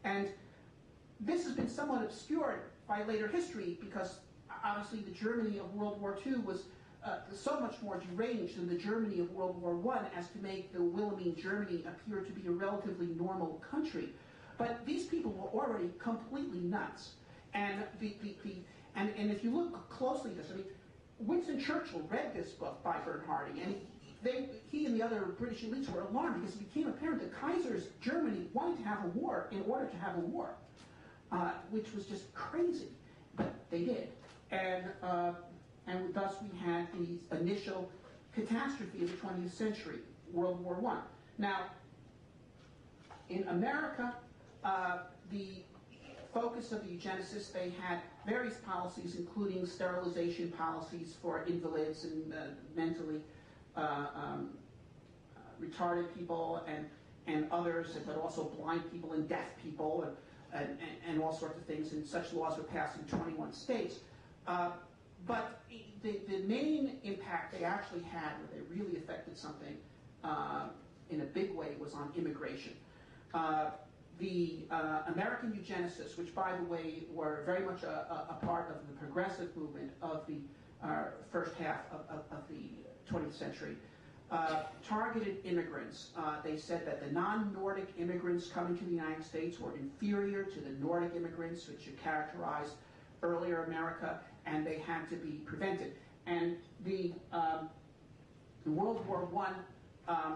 And this has been somewhat obscured by later history because obviously the Germany of World War II was so much more deranged than the Germany of World War I as to make the Wilhelmine Germany appear to be a relatively normal country. But these people were already completely nuts. And and if you look closely at this, I mean, Winston Churchill read this book by Bernhardi, and he and the other British elites were alarmed because it became apparent that Kaiser's Germany wanted to have a war in order to have a war, which was just crazy, but they did. And thus we had the initial catastrophe of the 20th century, World War I. Now, in America, the focus of the eugenicists, they had various policies, including sterilization policies for invalids and mentally retarded people and others, but also blind people and deaf people and all sorts of things. And such laws were passed in 21 states. But the main impact they actually had, where they really affected something in a big way, was on immigration. The American eugenicists, which by the way were very much a part of the progressive movement of the first half of the 20th century, targeted immigrants. They said that the non-Nordic immigrants coming to the United States were inferior to the Nordic immigrants, which had characterized earlier America, and they had to be prevented. And the World War I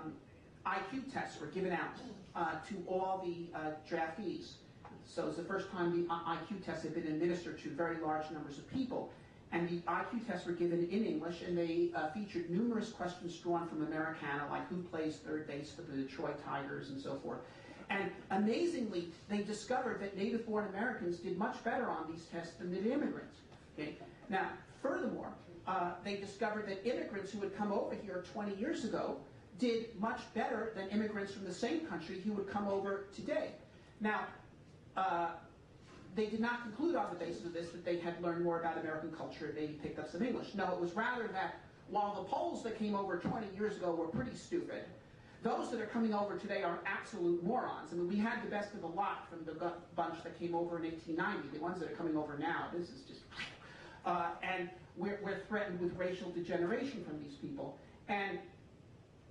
IQ tests were given out to all the draftees. So it's the first time the IQ tests had been administered to very large numbers of people. And the IQ tests were given in English, and they featured numerous questions drawn from Americana, like who plays third base for the Detroit Tigers and so forth. And amazingly, they discovered that native-born Americans did much better on these tests than did immigrants. Okay? Now, furthermore, they discovered that immigrants who had come over here 20 years ago did much better than immigrants from the same country who would come over today. Now, they did not conclude on the basis of this that they had learned more about American culture, they picked up some English. No, it was rather that while the Poles that came over 20 years ago were pretty stupid, those that are coming over today are absolute morons. I mean, we had the best of the lot from the bunch that came over in 1890. The ones that are coming over now, this is just... and we're threatened with racial degeneration from these people. And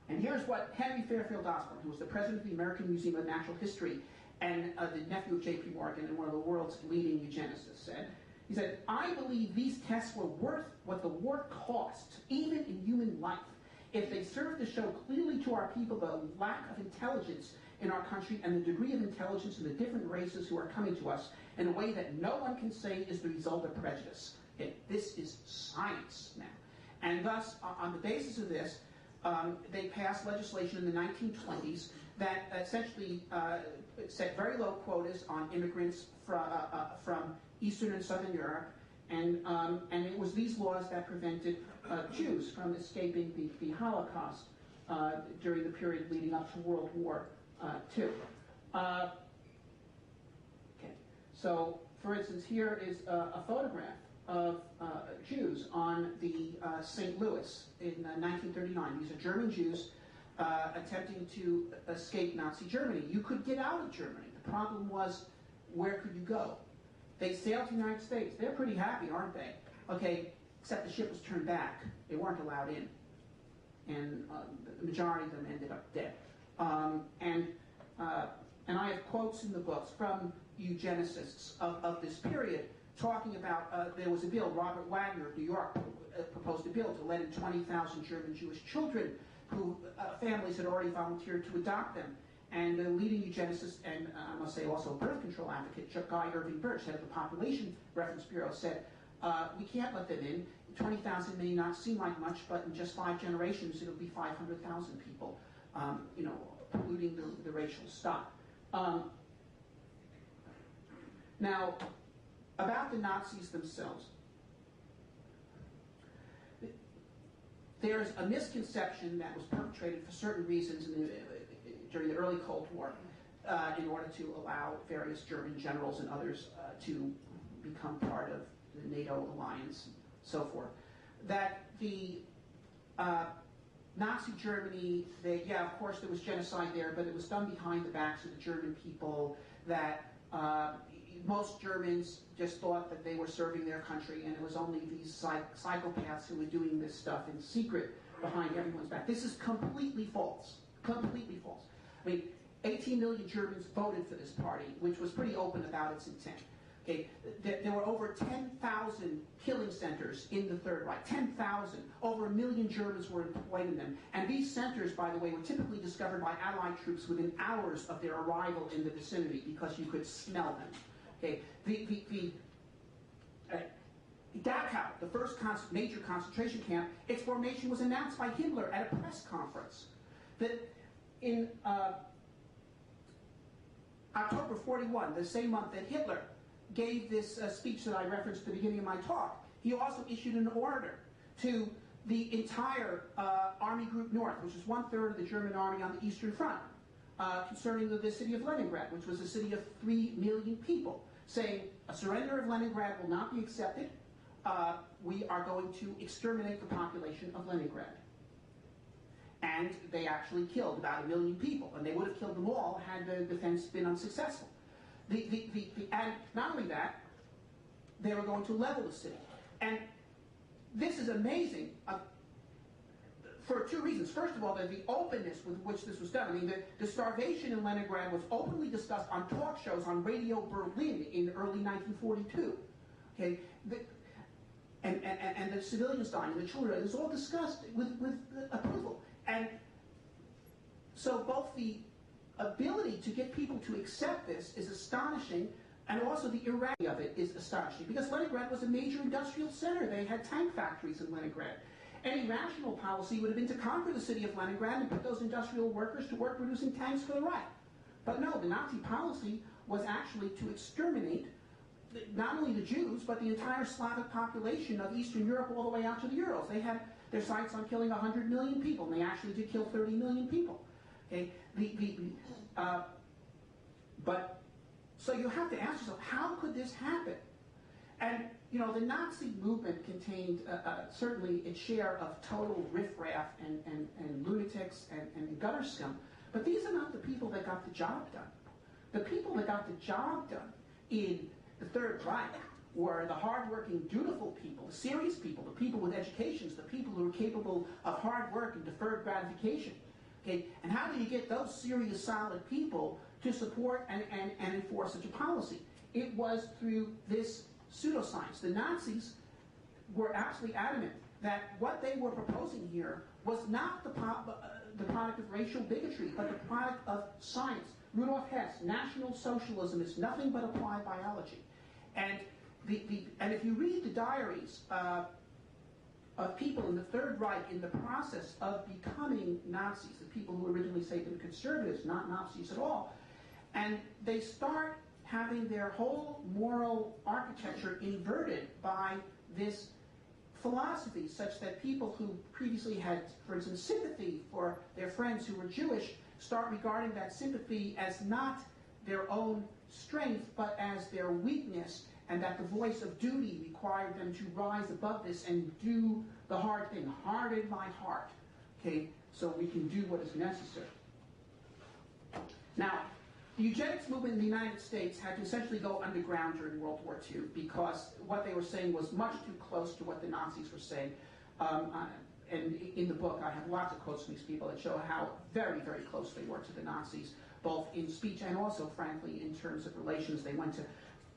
here's what Henry Fairfield Osborn, who was the president of the American Museum of Natural History and the nephew of J.P. Morgan and one of the world's leading eugenicists, said. He said, "I believe these tests were worth what the war cost, even in human life, if they serve to show clearly to our people the lack of intelligence in our country and the degree of intelligence in the different races who are coming to us in a way that no one can say is the result of prejudice." Okay, this is science now. And thus, on the basis of this, they passed legislation in the 1920s that essentially set very low quotas on immigrants from Eastern and Southern Europe, and it was these laws that prevented Jews from escaping the Holocaust during the period leading up to World War II. Okay. So, for instance, here is a photograph of Jews on the St. Louis in 1939. These are German Jews attempting to escape Nazi Germany. You could get out of Germany. The problem was, where could you go? They sailed to the United States. They're pretty happy, aren't they? Okay, except the ship was turned back. They weren't allowed in. And the majority of them ended up dead. And I have quotes in the books from eugenicists of this period talking about, there was a bill, Robert Wagner of New York proposed a bill to let in 20,000 German Jewish children who families had already volunteered to adopt them. And the leading eugenicist, and I must say also birth control advocate, Guy Irving Birch, head of the Population Reference Bureau, said, we can't let them in. 20,000 may not seem like much, but in just 5 generations, it'll be 500,000 people, polluting the racial stock. Now, about the Nazis themselves. There's a misconception that was perpetrated for certain reasons during the early Cold War in order to allow various German generals and others to become part of the NATO alliance and so forth. That the Nazi Germany, of course there was genocide there, but it was done behind the backs of the German people, that Most Germans just thought that they were serving their country, and it was only these psychopaths who were doing this stuff in secret behind everyone's back. This is completely false. Completely false. I mean, 18 million Germans voted for this party, which was pretty open about its intent. Okay, there were over 10,000 killing centers in the Third Reich. 10,000. Over 1 million Germans were employed in them. And these centers, by the way, were typically discovered by Allied troops within hours of their arrival in the vicinity because you could smell them. Okay, Dachau, the first major concentration camp, its formation was announced by Hitler at a press conference. That in October 41, the same month that Hitler gave this speech that I referenced at the beginning of my talk, he also issued an order to the entire Army Group North, which is 1/3 of the German army on the Eastern Front, concerning the city of Leningrad, which was a city of 3 million people, saying a surrender of Leningrad will not be accepted. We are going to exterminate the population of Leningrad. And they actually killed about 1 million people, and they would have killed them all had the defense been unsuccessful. And not only that, they were going to level the city. And this is amazing for two reasons. First of all, the openness with which this was done. I mean, the starvation in Leningrad was openly discussed on talk shows on Radio Berlin in early 1942. Okay, and the civilians dying, the children, it was all discussed with approval. And so both the ability to get people to accept this is astonishing, and also the irrationality of it is astonishing, because Leningrad was a major industrial center. They had tank factories in Leningrad. Any rational policy would have been to conquer the city of Leningrad and put those industrial workers to work producing tanks for the Reich. But no, the Nazi policy was actually to exterminate not only the Jews, but the entire Slavic population of Eastern Europe all the way out to the Urals. They had their sights on killing 100 million people, and they actually did kill 30 million people. Okay? But so you have to ask yourself, how could this happen? And you know, the Nazi movement contained certainly its share of total riffraff and lunatics and gutter scum, but these are not the people that got the job done. The people that got the job done in the Third Reich were the hardworking, dutiful people, the serious people, the people with educations, the people who were capable of hard work and deferred gratification. Okay? And how do you get those serious, solid people to support and enforce such a policy? It was through this pseudoscience. The Nazis were absolutely adamant that what they were proposing here was not the product of racial bigotry, but the product of science. Rudolf Hess, National Socialism is nothing but applied biology. And if you read the diaries of people in the Third Reich in the process of becoming Nazis, the people who originally say they were conservatives, not Nazis at all, and they start having their whole moral architecture inverted by this philosophy, such that people who previously had, for instance, sympathy for their friends who were Jewish start regarding that sympathy as not their own strength, but as their weakness, and that the voice of duty required them to rise above this and do the hard thing. Harden my heart, okay, so we can do what is necessary. Now, the eugenics movement in the United States had to essentially go underground during World War II, because what they were saying was much too close to what the Nazis were saying. And in the book, I have lots of quotes from these people that show how very, very close they were to the Nazis, both in speech and also, frankly, in terms of relations. They went to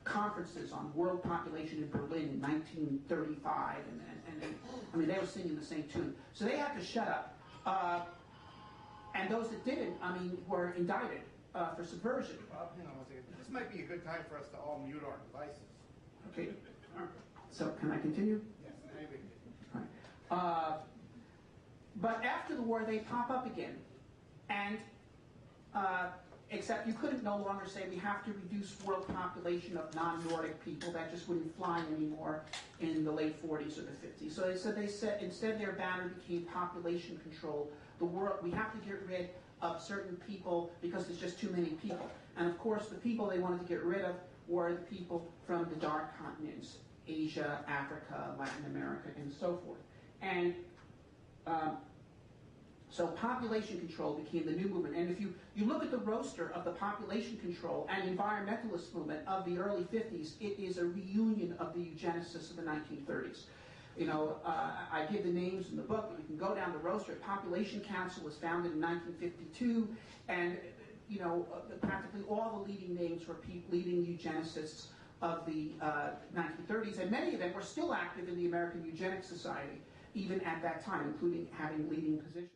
conferences on world population in Berlin in 1935, and I mean, they were singing the same tune. So they had to shut up. And those that didn't, I mean, were indicted for subversion. Well, hang on one second. This might be a good time for us to all mute our devices. Okay. So can I continue? Yes, maybe. All right. But after the war, they pop up again. And except you couldn't no longer say we have to reduce world population of non-Nordic people. That just wouldn't fly anymore in the late 40s or the 50s. So they said instead their banner became population control. The world, we have to get rid of certain people because there's just too many people. And of course, the people they wanted to get rid of were the people from the dark continents, Asia, Africa, Latin America, and so forth. And So population control became the new movement. And if you look at the roster of the population control and environmentalist movement of the early 50s, it is a reunion of the eugenicists of the 1930s. You know, I give the names in the book, but you can go down the roster. Population Council was founded in 1952, and you know, practically all the leading names were leading eugenicists of the 1930s, and many of them were still active in the American Eugenics Society, even at that time, including having leading positions.